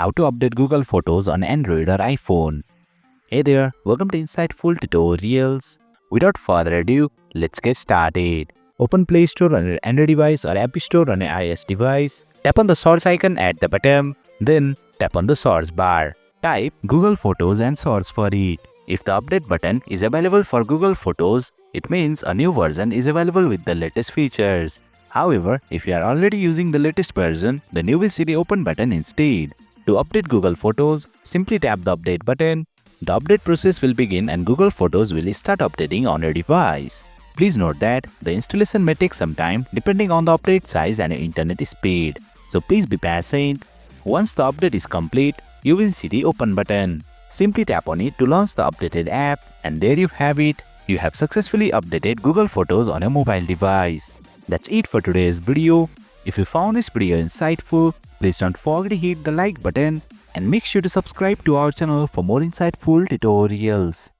how to update Google Photos on Android or iPhone. Hey there, welcome to Insightful Tutorials. Without further ado, let's get started. Open Play Store on your Android device or App Store on your iOS device. Tap on the search icon at the bottom, then tap on the search bar. Type Google Photos and search for it. If the update button is available for Google Photos, it means a new version is available with the latest features. However, if you are already using the latest version, then you will see the open button instead. To update Google Photos, simply tap the update button. The update process will begin and Google Photos will start updating on your device. Please note that the installation may take some time depending on the update size and your internet speed. So please be patient. Once the update is complete, you will see the open button. Simply tap on it to launch the updated app, and there you have it. You have successfully updated Google Photos on your mobile device. That's it for today's video. If you found this video insightful, please don't forget to hit the like button and make sure to subscribe to our channel for more insightful tutorials.